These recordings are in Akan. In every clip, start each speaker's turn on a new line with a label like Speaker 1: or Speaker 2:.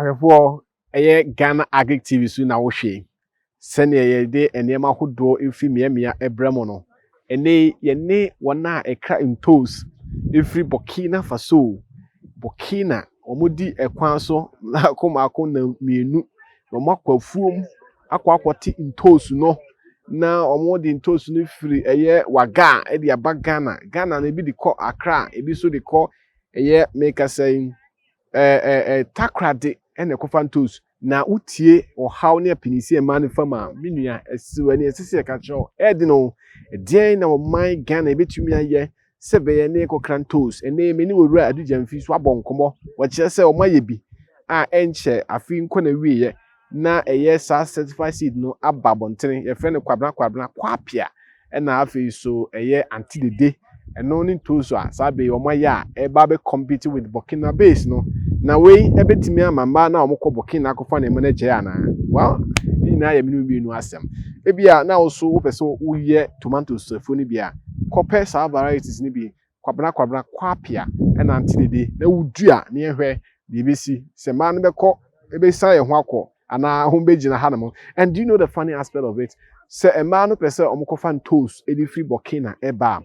Speaker 1: ahwefo eye Ghana Agric TV so na wo hwe sene ye de enema hodo efi miamia ebremo no ene ye ne wona ekra intos efi Burkina Faso Burkina omodi ekwan so na komako na mienu no makwafuom akwakwote intos no na omodi intos no firi eye waga e de aba Ghana na ebi de ko Accra ebi so de ko eye make us saying takrade ene kofantos na utie ohaw ne apinisi ema ne fama menua asiwani asisi ka cho edi no edien na my Ghana ebetumi aye sebe ne kokrantos ene me ne wura adujamfi so abonkomo wo kire se o maye bi a enche afi nkona wiye na eye sa certified seed no aba bontene ye frɛ ne kwabna kwapia ena afi so eye antidede eno ni tozo a sabe o maya e ba be compete with Burkina base no na we ebetimi amamba na omukọ Burkina akọfa na manager ana well ni na ya minu bi nu asem ebia na oso wo pese wo ye tomatoes sefo ni bia kope sa varieties ni bi kwabna kwapia ena antidede na wudua na ehwe de ebesi se ma no bekọ ebesa ye ho akọ ana ho begina hanamo. And do you know the funny aspect of it? Se e ma no pese omukọfa toast edi free Burkina eba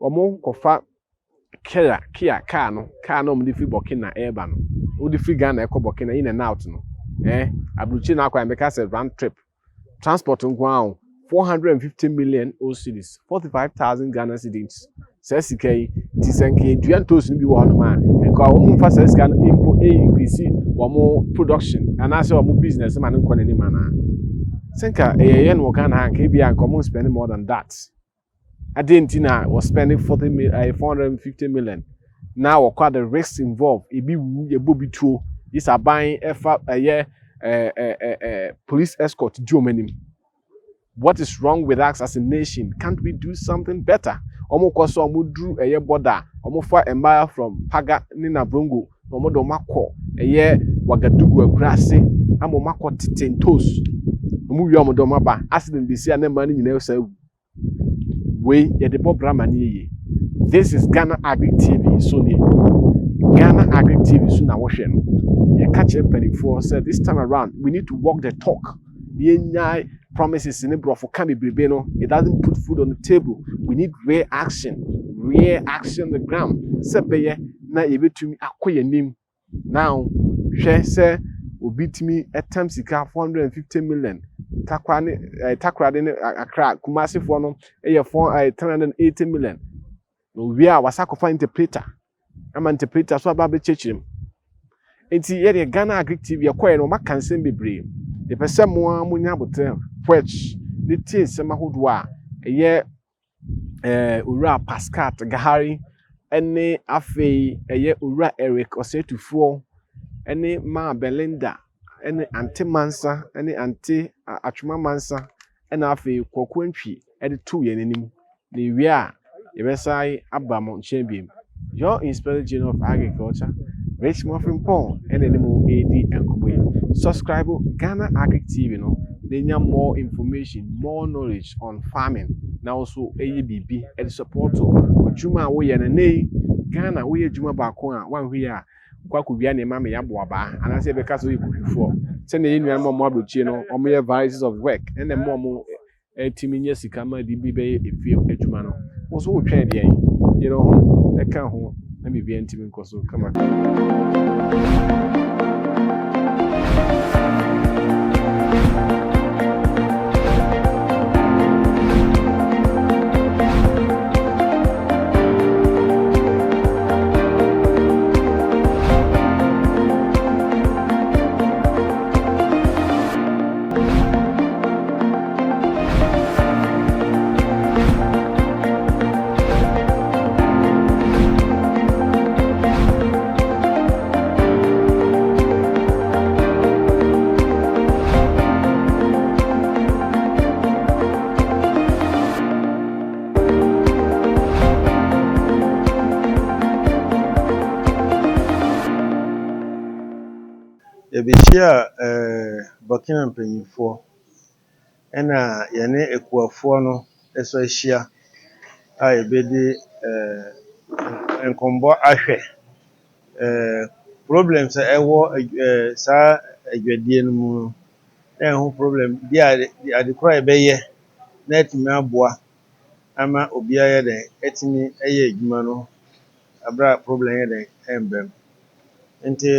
Speaker 1: omo kofa kia car no mo di free Burkina eba no o di free Ghana eko Burkina in and out no abruchi na akwa make us a round trip transport ngwa 450 million o cedis 45,000 Ghana cedis says kai tisanke duantos no bi wo no ma enka wo mfa says kan increase wo mo production and as wo business man nko na ni mana senka ye no Ghana hanka bia nko mo spend more than that. Argentina was spending 450 million. Now, quite the risks involved. It be bobby true. This are buying police escort Germany. What is wrong with us as a nation? Can't we do something better? Almost drew a year border. Almost for a mile from Paga Nina Brongo. Omodo Mako a year Wagadugu grassy. I'm Mako Titin toast. Move your Modomaba. Accident be see and money you know so. We ya the Bob Ramani. This is Ghana Agric TV. Sony Ghana Agric TV soon I watch you catch M24 said this time around we need to walk the talk. The promises in the bro for can be no. It doesn't put food on the table. We need real action on the ground. Sebeye na yebetumi akoye nim. Now she say obitimi etam sika 450 million. Takra de Accra Kumasi for no 380 million. No we are wasako interpreter. I'm interpreter so aba be chechim. Enti ye de Ghana Agric TV akoye no maka nsem bebre. De pese mo amunya boten which the tie sem ahodo a eye ura Pascal Gahari ene afei eye ura Eric Osetufuo ene ma Belinda ene anti mansa ene anti atwuma mansa ene afei kokwantwi ede tu ye nanim na wi a yebesai abamo nchembiem your inspector general of agriculture Rich Muffin Pong ene nemu edi enkoboy subscribe Ghana Agric TV no they need more information more knowledge on farming now also ABB and support to juma we ye na Ghana we juma ba ko a wan hwe a kwaku bia na ma ya boaba anase be ka so yekuhwefo se na yenu mo mo abrochie no o me varieties of work and the mo timinya sika ma di bi be efie adwuma no wo so wo twa de you know e kan ho na me bia ntimi nkoso kama
Speaker 2: Ebechia Burkina mpanyinfo ena yene ekuafo no eso ahia a ebedi enkombo ahwe problems a ɛwɔ saa adwadie no mu no na ɛho problem bi a ade koro a ɛbɛyɛ na atumi aboa ama obiara yɛ dɛn atumi ɛyɛ adwuma no abere a problem yɛ dɛn ɛmba mu. Nti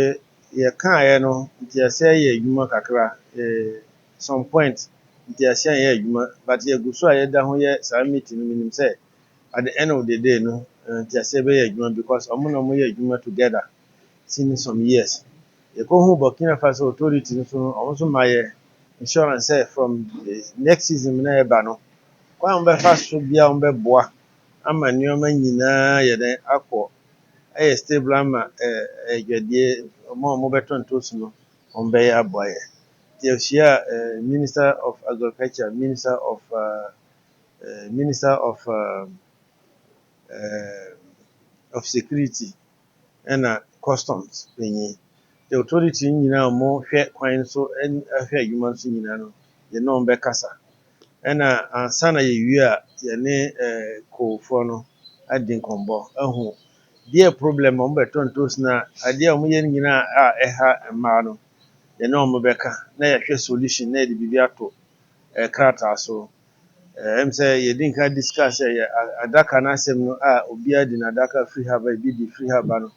Speaker 2: yɛkaeɛ no nti yɛsɛ yɛ adwuma kakra some point nti yɛsɛ yɛ adwuma but yɛgu so a yɛda ho yɛ saa meeting no menim sɛ at the end of the day no nti yɛsɛ bɛyɛ adwuma because ɔmo na ɔmo yɛ adwuma together since some years. Yɛkɔhu Burkina Faso authority nso no ɔmo nso ma yɛ insurance sɛ from the next season na ɛba no kwan a wɔbɛfa so bia wɔbɛboa ama nneɛma nyinaa yɛ dɛn akɔ ɛyɛ stable ama adwadie ɔmo a wɔbɛtɔ ntoos no wɔn bɛyɛ aboa yɛ. Nti yɛhyia Minister of Agriculture, Minister of Security ɛna Customs panyin. The authority nyinaa a wɔhwɛ kwan so ɛhwɛ adwuma nso nyinaa no yɛne wɔn bɛkasa. Ɛna ansa na yɛwie a yɛne koofoɔ no adi nkɔmmɔ ahu deɛ problem a wɔbɛtɔ ntoos no a adeɛ a wɔyɛ no nyinaa a ɛha mmaa no yɛne wɔn bɛka na yɛhwɛ solution na yɛde biribi ato krataa so. Ɛm sɛ yɛdi nka discuss yɛ adaka no asɛm no a obiara di n'adaka firi ha ba ebi di firi ha ba no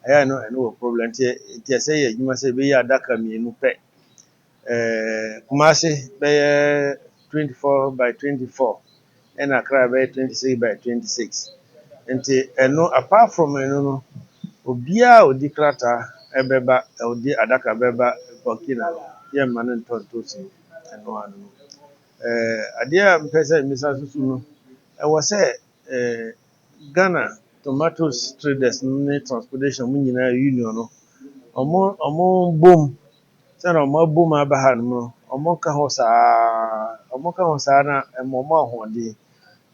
Speaker 2: ɛyɛ no ɛno wɔ problem nti yɛsɛ yɛ adwuma sɛ yɛbɛyɛ adaka mmienu pɛ. Kumasi bɛyɛ 24x24 ɛna Accra bɛyɛ 26x26 nti ɛno apart from ɛno no obiara a odi krataa ɛbɛba odi adaka bɛba Burkina yɛmma no ntɔ ntoos no ɛno ano no. Adeɛ a mpɛ sɛ mmisa soso no ɛwɔ sɛ Ghana tomatoes traders ne transportation mu nyinaa union no ɔmo bom sɛna ɔmo abom aba ha nom no ɔmo ka ho saa na ɛma ɔmo ahoɔden.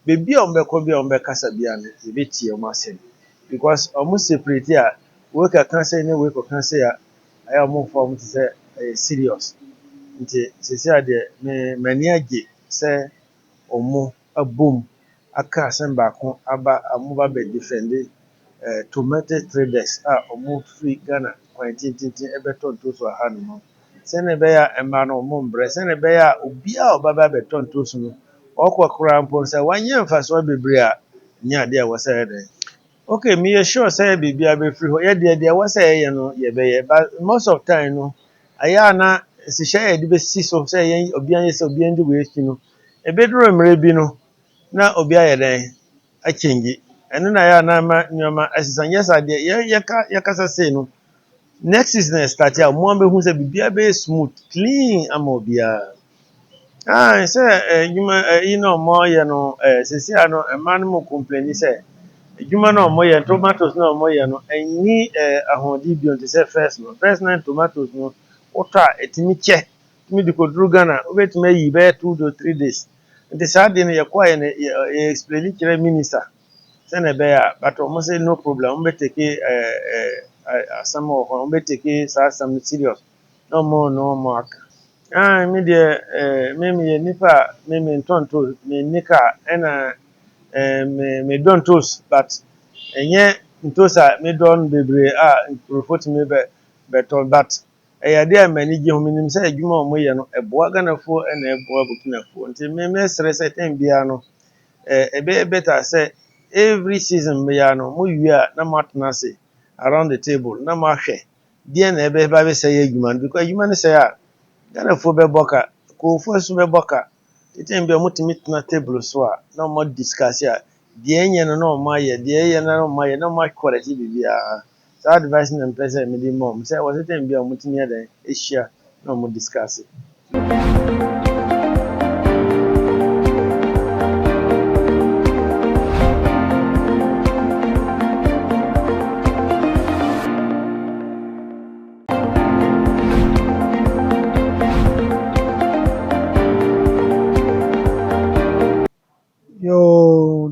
Speaker 2: Beebi a ɔmo bɛkɔ bi a ɔmo bɛkasa bia no yɛbɛtie ɔmo asɛm because ɔmo separate a wei kɛka sɛ ne wei kɔka sɛ a ɛyɛ ɔmo mfa ɔmo te sɛ ɛyɛ serious. Nti sisi adeɛ m'ani agye sɛ ɔmo abom aka asɛm baako aba a ɔmo ba bɛ defend tomato traders a ɔmo firi Ghana kwan tententen ɛbɛtɔ ntoos wɔ ha nom. Sɛnea ɛbɛyɛ a mmaa no ɔmo mbrɛ sɛnea ɛbɛyɛ a obiara a ɔbɛba abɛtɔ ntoos no ɔkɔ koraa mpo sɛ wanyɛ mfasoɔ bebree a nyɛ adeɛ a ɛwɔ sɛ ɛyɛ dɛn. Okay, meyɛ sure sɛ biribiara bɛfiri hɔ yɛdeɛ ɛwɔ sɛ yɛyɛ no yɛbɛyɛ but most of time no ɛyɛ a na nhyehyɛe a yɛde bɛsi so sɛ yɛn obiara yɛ sɛ obiara ndi wei akyi no ɛbɛduru mmerɛ bi no na obiara yɛ dɛn akyɛngye ɛno na ɛyɛ a na ama nneɛma ɛsesa nyɛ saa adeɛ yɛkasa sei no next season ɛstart a mo abɛhu sɛ biribiara bɛyɛ smooth clean ama obiara. Sɛ adwuma yi na ɔmo yɛ no sisi a no mmaa no mo complain sɛ adwuma na ɔmo yɛ tomatoes na ɔmo yɛ no ɛnni ahoɔden bio nti sɛ first na tomatoes no wotɔ a ɛtumi kyɛ tumi de kɔduru Ghana wobɛtumi ayi bɛyɛ 2 to 3 days nti saa adeɛ no yɛkɔ a yɛ explain kyerɛ minister sɛnea ɛbɛyɛ a but ɔmo sɛ no problem ɔmo bɛtake asɛm wɔ hɔ ɔmo bɛtake saa asɛm no serious na ɔmo aka. Me deɛ meyɛ nipa a mentɔ ntoos menni kaa ɛna medɔ ntoos but ɛnyɛ ntoos a medɔ no bebree a nkurɔfoɔ tumi bɛtɔ but ɛyɛ adeɛ a m'ani gye ho menim sɛ adwuma a ɔmo yɛ no ɛboa Ghanafoɔ ɛna ɛboa Burkinafoɔ nti mesrɛ sɛ time biara no ɛbɛyɛ better sɛ every season biara no mowie a na moatena ase around the table na moahwɛ deɛ na ɛbɛba bɛsɛe adwuma no because adwuma no sɛe a Ghanafoɔ bɛbɔ ka koofoɔ nso bɛbɔ ka nti time biara motumi tena table so a na ɔmo discuss a deɛ ɛnyɛ no na ɔmo ayɛ deɛ ɛyɛ no na ɔmo ayɛ na ɔmo acorrect biribiara. Saa advice na mpɛ sɛ mede ma ɔmo sɛ ɛwɔ sɛ time biara motumi yɛ dɛn ahyia na ɔmo discuss.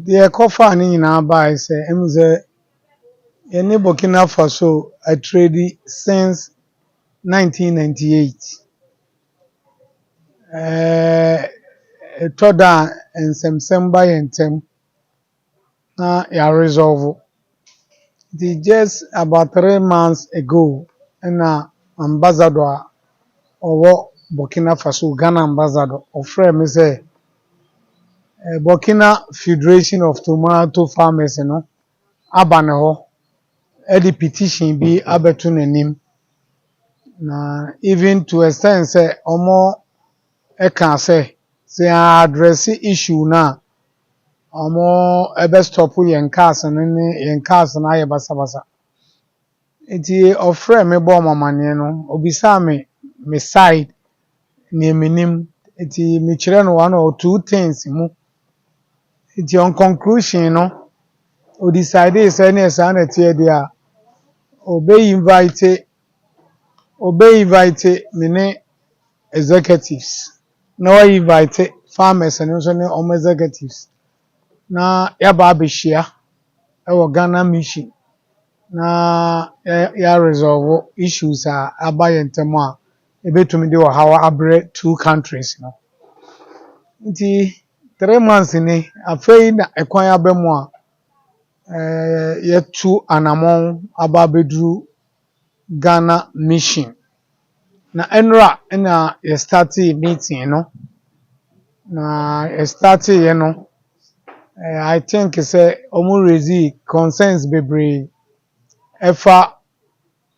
Speaker 3: Deɛ ɛkɔfaa ne nyinaa bae sɛ ɛmu sɛ yɛne Burkina Faso atrade since 1998. Ɛtɔ da a nsɛmsɛm ba yɛn ntam na yɛaresolve. Just about 3 months ago ɛna ambassador a ɔwɔ Burkina Faso Ghana ambassador ɔfrɛ me sɛ Burkina Federation of Tomato Farmers no aba ne hɔ ɛde petition bi abɛto n'anim na even to extent sɛ ɔmo ɛka sɛ address issue na ɔmo ɛbɛ stop yɛn cars no ne yɛn cars no ayɛ basabasa nti ɔfrɛ me bɔ ɔmo amanneɛ no obisaa me side nea menim nti mekyerɛ no one or two things mu nti on conclusion no o decide sɛ ne saa na ɛteɛ deɛ a obe invite me ne executives na wa invite farmers no nso ne ɔmo executives na yɛaba abɛhyia ɛwɔ Ghana mission na yɛ resolve issues a aba yɛn ntam a ebetumi de ɔhaw abrɛ two countries no nti 3 months ni afei na ɛkwan aba mu a yɛtu anamɔn aba abɛduru Ghana mission na ɛnora ɛna yɛ start meeting no na yɛ start yɛ no I think sɛ ɔmo raise concerns bebree ɛfa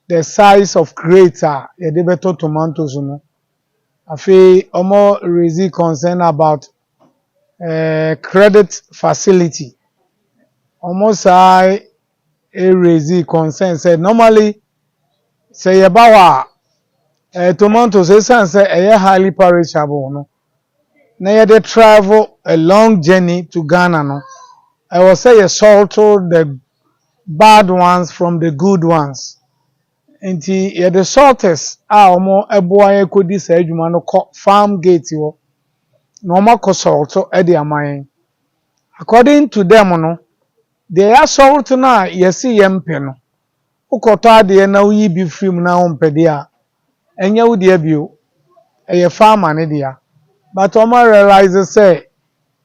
Speaker 3: the size of crate a yɛde bɛtɔ tomatoes no afei ɔmo raise concern about credit facility ɔmo saa raise concern sɛ normally sɛ yɛba hɔ a tomatoes esan sɛ ɛyɛ highly perishable no na yɛde travel a long journey to Ghana no ɛwɔ sɛ yɛ sort the bad ones from the good ones nti yɛde sorters a ɔmo ɛboa yɛ kɔdi saa adwuma no kɔ farm gate hɔ na ɔmo akɔ sort ɛde ama yɛn according to them no deɛ yɛasort no a yɛsi yɛmpɛ no wokɔtɔ adeɛ na woyi bi firi mu na wompɛ deɛ a ɛnyɛ wo deɛ bio ɛyɛ farmer ne deɛ but ɔmo realize sɛ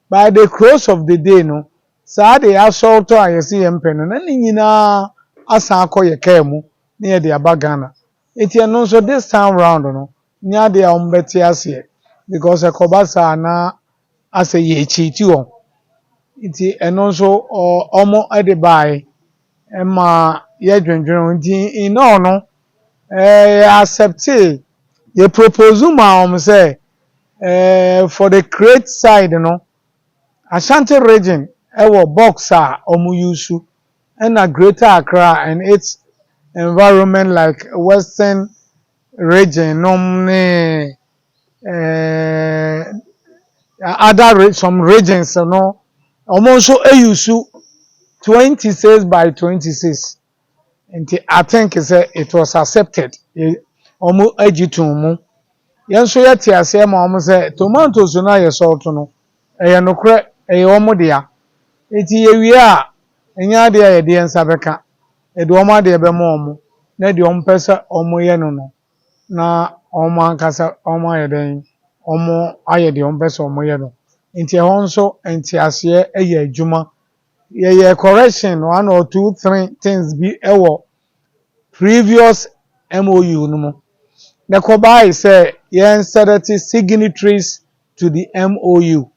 Speaker 3: by the close of the day no saa de yɛasort a yɛsi yɛmpɛ no na ne nyinaa asan akɔ yɛ kaa mu na yɛde aba Ghana eti ɛno nso this time round no nyɛ adeɛ a ɔmo bɛte aseɛ because ɛkɔba saa na asɛ yɛ ekyiti wɔn nti ɛno nso ɔmo ɛde baeɛ ɛma yɛdwendwen ho nti nnɔɔ no yɛ accept yɛ propose ma ɔmo sɛ for the crate side no Ashanti region ɛwɔ box a ɔmo use ɛna Greater Accra and its environment like Western region nom ne some regions no ɔmo nso use 26 by 26 nti I think sɛ it was accepted ɔmo agyi to mu yɛn nso yɛte aseɛ ma ɔmo sɛ tomatoes no a yɛsɔɔto no ɛyɛ nokorɛ ɛyɛ ɔmo dea nti yɛwie a ɛnyɛ adeɛ a yɛde yɛn nsa bɛka yɛde ɔmo adeɛ bɛma ɔmo na deɛ ɔmo pɛ sɛ ɔmo yɛ no na ɔmo ankasa ɔmo ayɛ dɛn ɔmo ayɛ deɛ ɔmo pɛ sɛ ɔmo yɛ no nti ɛhɔ nso nte aseɛ ɛyɛ adwuma yɛyɛ correction one or two three things bi ɛwɔ previous MOU no mu na kɔbaa sɛ yɛn sɛdɛte signatories to the MOU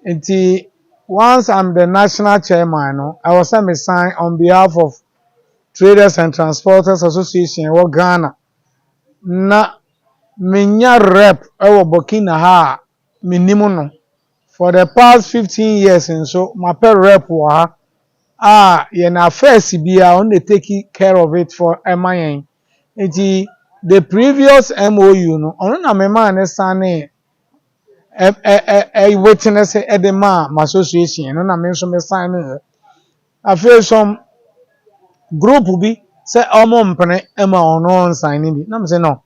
Speaker 3: nti once I'm the national chairman no I was sent me sign on behalf of Traders and Transporters Association ɛwɔ Ghana na menya rep ɛwɔ Burkina ha a menim no for the past 15 years nso mapɛ rep wɔ ha a yɛn affairs bi a on dey take care of it for ɛma yɛn nti the previous MOU no ɔno na me maa ne sign witness ɛde ma my association no na me nso me sign ne afei some group bi sɛ ɔmo mpene ɛma ɔno nsign ne bi na me sɛ no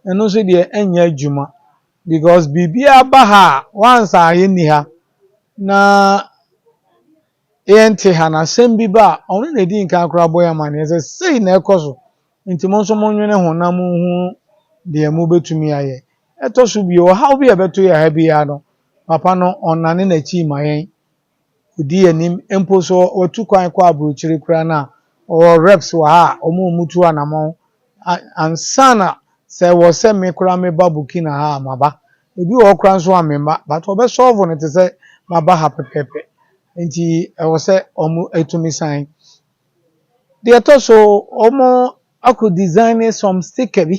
Speaker 3: ɛno nso deɛ ɛnyɛ adwuma because biribi aba ha once a yɛnni ha na yɛnte ha na asɛm bi ba a ɔno na edi nkan koraa bɔ yɛ ama ne sɛ sei na ɛkɔ so nti mo nso mo nwene ho na mo hu deɛ mo betumi ayɛ ɛtɔ so bi ɔhaw bi a ɛbɛto yɛ ha biara no papa no ɔnane n'akyi ma yɛn odi anim mpo so watu kwan kɔ aburokyire koraa na ɔwɔ reps wɔ ha a ɔmo tu anamɔn ansana sɛ wɔ sɛ me koraa meba Burkina ha maba ebi wɔ koraa nso a memba but ɔbɛsolve no te sɛ maba ha pɛpɛɛpɛ nti ɛwɔ sɛ ɔmo etumi sign deɛ ɛtɔ so ɔmo akɔ design some sticker bi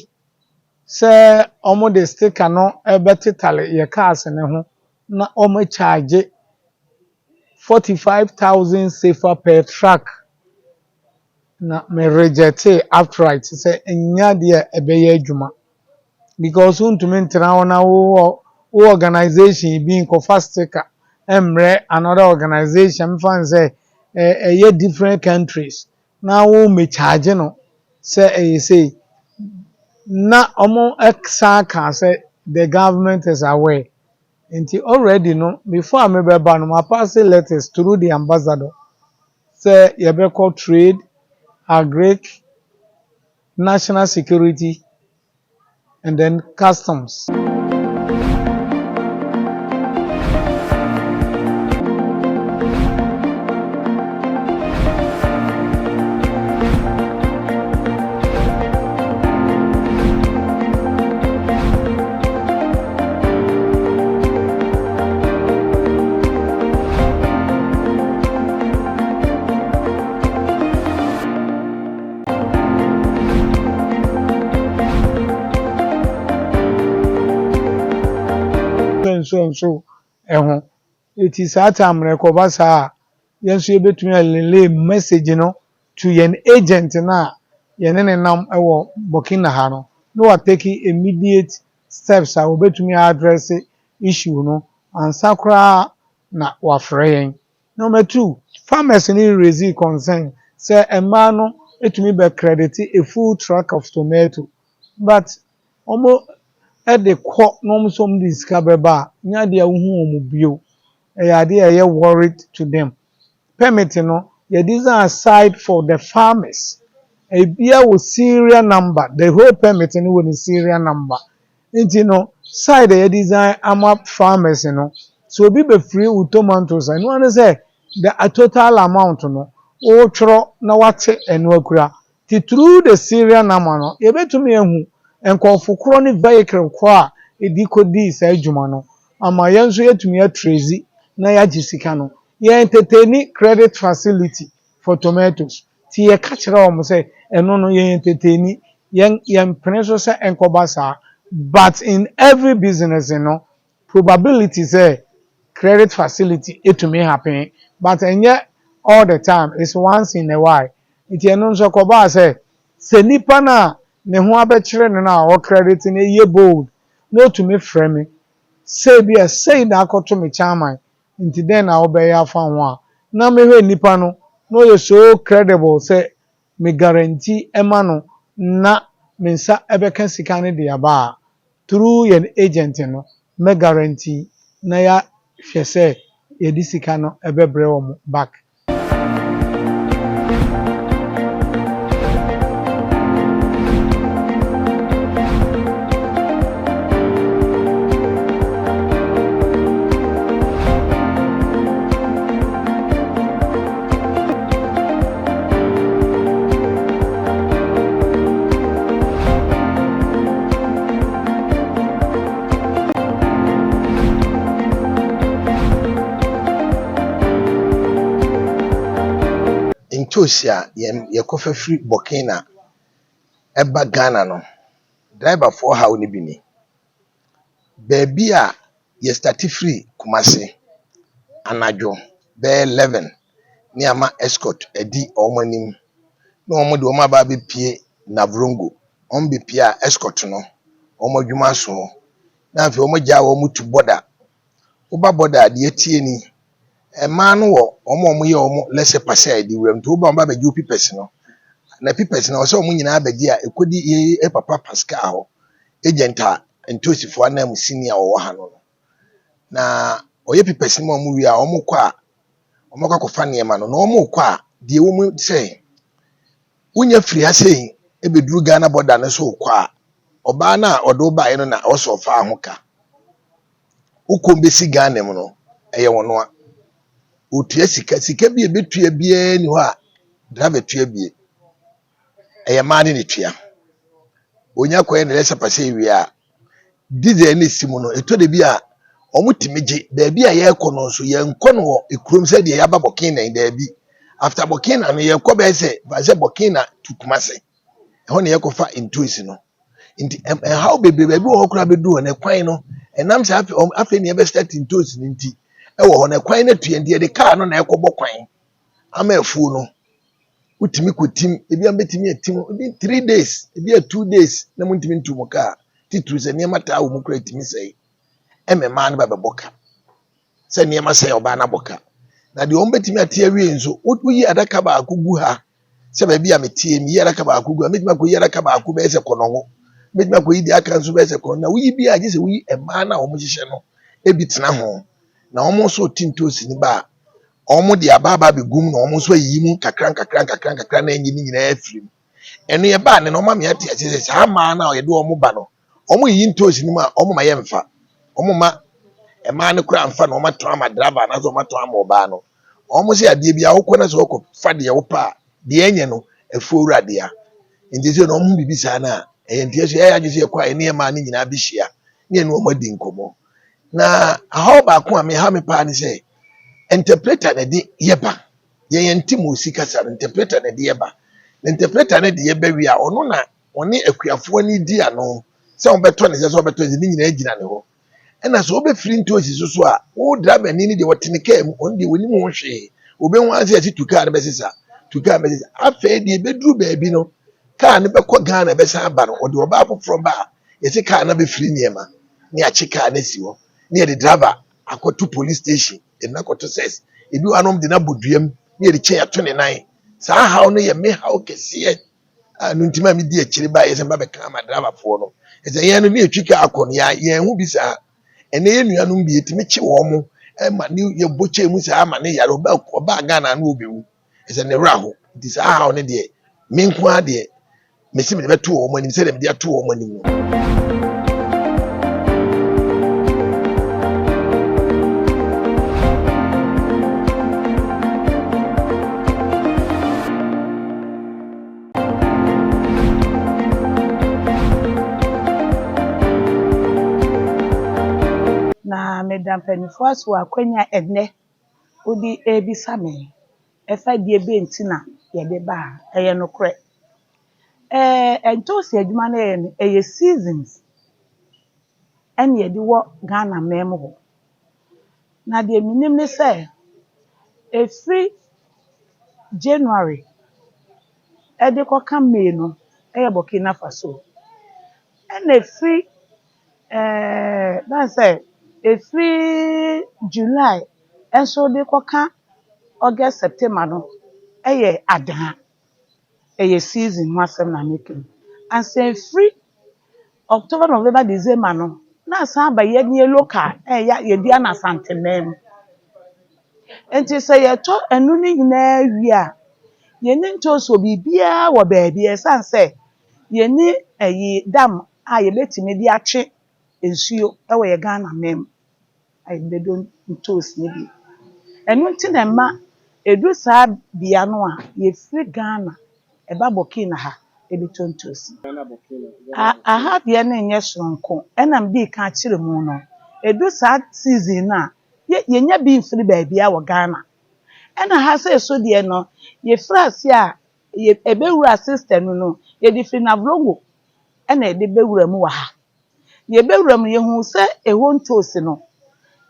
Speaker 3: sɛ ɔmo de sticker no ɛbɛtetale yɛ cars ne ho na ɔmo charge 45,000 safer per truck na me reject outright sɛ nya deɛ ɛbɛyɛ adwuma because wontumi ntena hɔ na wo organization bi nkɔfa sticker ɛmmerɛ another organization mfa sɛ ɛyɛ different countries na wo me charge no sɛ ɛyɛ sei na ɔmo ɛsan ka sɛ the government is aware nti already no before me bɛba no ma pass letters through the ambassador sɛ yɛbɛkɔ trade agric national security and then customs. nso ɛho eti saa time na ɛkɔba saa yɛn nso yɛbɛtumi alele message no to yɛn agent na yɛne ne nam ɛwɔ Burkina ha no na wa take immediate steps a wɔbɛtumi address issue no ansa koraa na wafrɛ yɛn. Number 2, farmers need raise concern sɛ mmaa no etumi bɛ credit a full truck of tomato but ɔmo ɛde kɔ na ɔmo nso ɔmo de sika bɛba a nya deɛ wohu ɔmo bio ɛyɛ adeɛ a ɛyɛ worried to them. Permit no yɛ design aside for the farmers ebia wɔ serial number the whole permit no wɔ ne serial number nti no side a yɛ design ama farmers no so obi bɛ free with tomatoes ɛno ano sɛ the total amount no wɔtwerɛ na wate ɛno akura ti through the serial number no yɛbɛtumi ehu nkɔfo korɔ ne vehicle kɔ a edi kɔdi saa adwuma no ama yɛn nso yɛtumi atrezi na yɛagye sika no yɛn entertain credit facility for tomatoes ti yɛka kyerɛ wɔn sɛ ɛno no yɛn entertain yɛn pene so sɛ nkɔba saa but in every business no probability sɛ credit facility etumi happen but ɛnyɛ all the time it's once in a while nti ɛno nso kɔba sɛ nipa na ne ho abɛkyerɛ no na ɔ credit no yɛ bold na otumi frɛ me sɛ bi ɛsɛi na akɔto me chairman nti den na wɔbɛyɛ afa ho a na mehwɛ nipa no na ɔyɛ so credible sɛ me guarantee ɛma no na me nsa ɛbɛka sika no de aba a through yɛn agent no me guarantee na ya hwɛ sɛ yɛde sika no ɛbɛbrɛ wɔn back.
Speaker 4: Ntosia yɛkɔfa free Burkina ɛba Ghana no driver for ha oni bi ni baabi a yɛ start free Kumasi anadwo bɛɛ 11 ne ama escort edi ɔmo anim na ɔmo de ɔmo aba bepie na Vrongo ɔmo bepie a escort no ɔmo adwuma so na afei ɔmo gya ɔmo tu border oba border de etie ni ɛmaa no wɔ ɔmo yɛ ɔmo lɛsɛ pasɛ di wuram to ba bɛgye opipɛs no na pipɛs no ɔsɛ ɔmo nyinaa bɛgye a ekodi ye papa pascal hɔ agent a ntosifo anam senior wɔ ha no na ɔyɛ pipɛs no ɔmo wi a ɔmo kɔ a ɔmo akɔfa nneɛma no na ɔmo kɔ a deɛ wɔ mu sɛ wonya firi ha sɛ ebeduru Ghana border no so kɔ a ɔbaa na ɔde ɔbaa no na ɔsɔ fa ho ka ukɔ besi Ghana mu no ɛyɛ wɔn a otua sika bi ebetua biara ni hɔ a driver tua bi ɛyɛ maa ne tua onya koye ne lesa pase wi a diesel ne simu no eto de bi a omo timije da bi a ye kɔ no so ye nkɔ no ekurom sɛ de yaba Burkina da bi after Burkina no ye kɔ be sɛ ba sɛ Burkina to Kumase ɛhɔ ne ye kɔ fa intoisi no nti how bebe ba bi wɔ hɔ kora bedu na kwan no ɛnam sɛ afi ne ye be start intoisi no nti ɛwɔ hɔ na kwan na tue nti de car no na ɛkɔ bɔ kwan ama afuo no utimi kotim ebi ambetimi atim ebi 3 days ebi 2 days na muntimi ntumo car titru sɛ ne mata wo mu kora timi sɛ emema no ba beboka sɛ ne ma sɛ oba na boka na de ombetimi atie wie nso woyi adaka ba akugu ha sɛ ba bi a metie mi yi adaka ba akugu metima ko yi adaka ba akugu be sɛ konongo metima ko yi di aka nso be sɛ kono na woyi bi a gye sɛ woyi ema na wo mo hyehyɛ no ebi tena ho na wo mo so tintosi ni ba omo de ababa begum na omo so ayi mu kakran na enyi ni nyina afirim eno ye ba ne no ma me ate ase sɛ saa ma na ye de omo ba no omo yi ntosi ni ma omo ma ye mfa omo ma ɛmaa no kora mfa na ɔma tɔn ama driver na so ɔma tɔn ama ɔbaa no ɔmo sɛ adeɛ bi a wokɔ na sɛ ɔkɔ fa deɛ wo pa deɛ ɛnyɛ no afuo wura deɛ nti sɛ na ɔmo bibi saa na ɛyɛ ntia so ɛyɛ agye sɛ ɛkɔ a ɛne ɛmaa no nyinaa bɛhyia ne ɛne ɔmo adi nkɔmmɔ na ahaw baako a meha me paa ne sɛ interpreter na de yɛba yɛyɛ ntim wɔ sika sa no interpreter na de yɛba na interpreter na de yɛba wie a ɔno na ɔne akuafoɔ no di ano sɛ ɔbɛtɔ ne sɛ ɔbɛtɔ ne nyinaa gyina ne hɔ ɛna so obefiri ntosi so a wo driver ni de wɔtene kaa mu on de wonim ho hwee obehu anse asi tu kaa ne bɛsesa afei de beduru baabi no kaa ne bɛkɔ Ghana bɛsa aba no ɔde ɔba afoforo ba yɛse kaa na bɛfiri niema ne akye kaa na si hɔ ne yɛde driver akɔto police station ɛna kɔto ses ebi wa nom de na boduam ne yɛde kyɛ ato ne nan saa haw no yɛ me haw kɛseɛ no ntima me di akyire ba yɛse ba bɛka ama driver foɔ no ɛsɛ yɛn no ne etwi kaa akɔ no yɛn ho bi saa ene ye nuanom bi etimi kye wo mo e ma ne ye boche mu sa ama ne yare oba Ghana na obewu ese ne wra ho nti sa ha ne de me nko a de mesi me beto wo mo anim se de me de ato wo mo anim no
Speaker 5: na medam panifo so akwanya enne odi ebisa me efa die be ntina ye de ba eye no kre entosi adwuma na eye seasons ene ye de wo Ghana mem ho na de minim ne se efri January e de ko ka May no eye Burkina Faso ene efri that's say efri July enso de ko ka August September no eye adan eye season ho asem na making and say free October November December no na san ba ye ne local ya ye dia na santenem enti say ye to enu ni nyina wi a ye ni nto so bibia wo baabi e san say ye ni eyi dam a ye betimi di atwe ensuo e wo ye Ghana mem ayi bedo ntos ni bi enu nti na ma edu saa bia no a ye free Ghana eba Burkina ha ebitontos aha bia na enye sonko enam di ka kire mu no edu saa season na ye nya bi mfiri ba bia wo Ghana ena ha se so de no ye frase a ye ebewura system no ye di firi na vlogo ena ye de bewura mu wa ha ye bewura mu ye hu se eho ntos no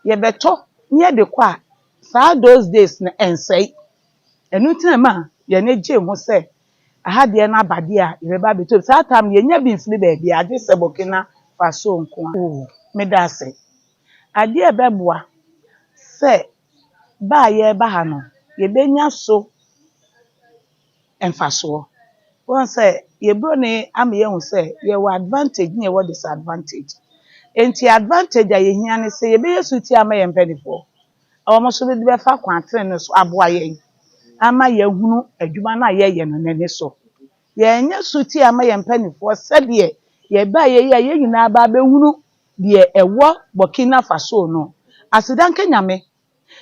Speaker 5: ye beto nye de kwa saa those days na ensei enu tina ma ye ne gye ho se aha de na abade a ye ba beto saa time ye nya bi mfiri ba bia ade se Burkina Faso nko a me da se ade e beboa se ba ye ba ha no ye benya so emfaso won say ye bro ne am ye hu say ye wa advantage ne ye wa disadvantage enti advantage a ye hia ne say ye be yesu ti ama ye mpanifo awomo so be de fa kwantre ne so aboa ye ama ye hunu adwuma na ye no nane so ye nya suti ama ye mpanifo se de ye ba ye ye nyina ba be hunu de ewo Burkina Faso no asidanka nyame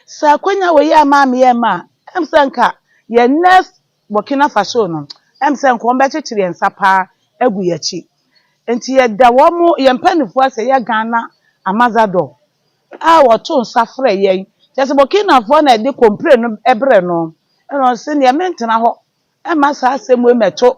Speaker 5: sa kwanya we ya ma me ye ma emsanka ye next Burkina Faso no emsanka on be kyekyere nsapa agu yachi Nti yɛda wɔn mo yɛn mpanimfoɔ sɛ yɛ Ghana ambassador a wɔto nsa frɛ yɛn. Kyerɛ sɛ Burkinafoɔ na ɛde complain no ɛbrɛ no. Ɛna ɔsɛ nea mentena hɔ ɛma saa asɛm wei mɛto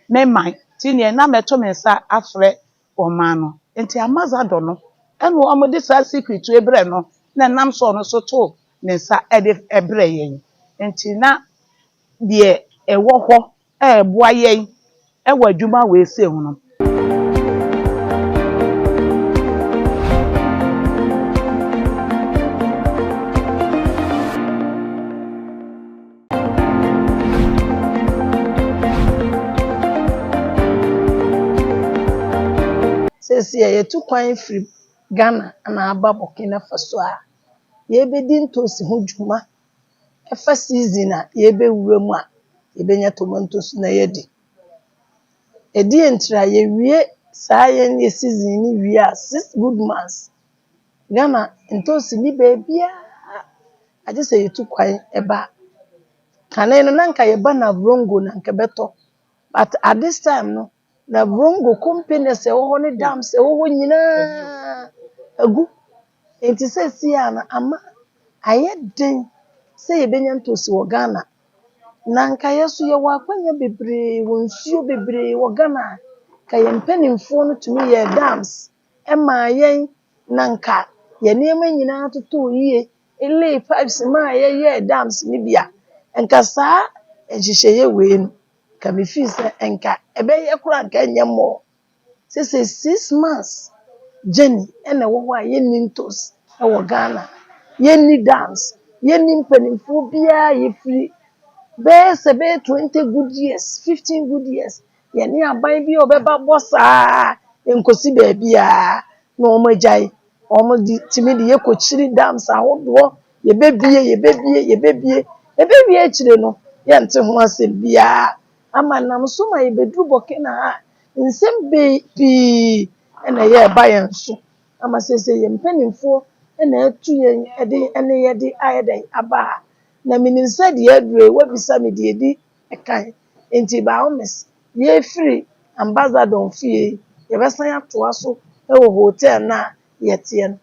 Speaker 5: me man. Nti nea na mɛto me nsa afrɛ ɔman no. Nti ambassador no ɛna wɔde saa secret wei brɛ no na nam so ɔno so to ne nsa ɛde ɛbrɛ yɛn. Nti na deɛ ɛwɔ hɔ ɛɛboa yɛn ɛwɔ adwuma wei sɛ ho no.
Speaker 6: Sesi yɛtu kwan firi Ghana ana aba Burkina Faso a yɛbɛdi ntosi ho dwuma ɛfa season a yɛbɛwura mu a yɛbɛnya tomatoes na yɛdi. Ɛdi ntira yɛwie saa yɛn season ni wie a 6 good months. Ghana ntosi ni baabiara agye sɛ yɛtu kwan ɛba. Kane no na nka yɛba na Brongo na nka bɛtɔ. But at this time no na Brongo companies ɛwɔ hɔ ne dams ɛwɔ hɔ nyinaa agu. Nti sɛ si a na ama ayɛ den sɛ yɛbɛnya ntosi wɔ Ghana. Na nka yɛso yɛwɔ akwanya bebree wɔ nsuo bebree wɔ Ghana. Ka yɛn mpanimfoɔ no tumi yɛ dams ɛma yɛn na nka yɛn nneɛma nyinaa totɔ yie. Lay pipes ma yɛyɛ dams ni bia. Nka saa nhyehyɛeɛ wei no ka me feel sɛ nka ɛbɛyɛ kora nka ɛnyɛ mmɔ. Sɛ 6 months journey ɛna ɛwɔ hɔ a yɛnni ntosi ɛwɔ Ghana. Yɛnni dams, yɛnni mpanimfoɔ biara yɛfiri bɛyɛ sɛ bɛyɛ 20 good years, 15 good years. Yɛne aban bi a ɔbɛba bɔ saa nkosi baabiara na wɔn agyae. Wɔn de tumi de yɛkɔkyiri dams ahodoɔ. Yɛbɛbie akyire no yɛnte ho asɛm biara. Ama nam so ma yɛbɛduru Burkina ha nsɛm pii ɛna yɛreba yɛn so. Ama sɛ yɛn mpanimfoɔ ɛna atu yɛn ɛne yɛde ayɛ dɛn aba ha. Na menim sɛ deɛ aduru wabisa me deɛ di ɛkan. Nti by all means yɛfiri ambassador fie yɛbɛsan atoa so ɛwɔ hotel na yɛteɛ no.